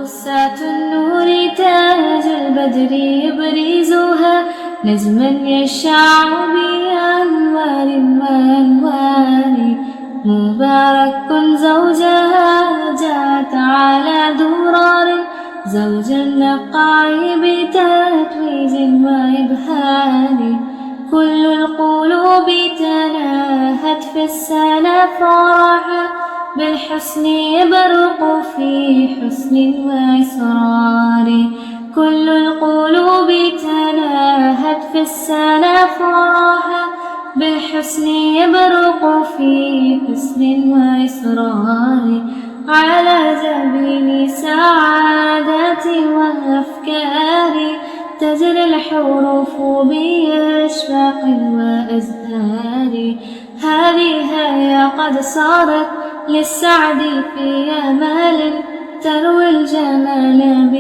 بسات النور تاج البدر يبرزها نجما يشع بأنوار وأنوار مبارك زوجها جاءت على درار زوجا نقع بتتويج وإبهار كل القلوب تناهت في السنة فرحا بالحسن يبرق في حسن وإسرار كل القلوب تناهت في السنة فرحا بالحسن يبرق في حسن وإسرار على جبين سعادة وأفكار تجري الحروف بأشواق وأزهار هذه هي قد صارت للسعد في أمال تروي الجمال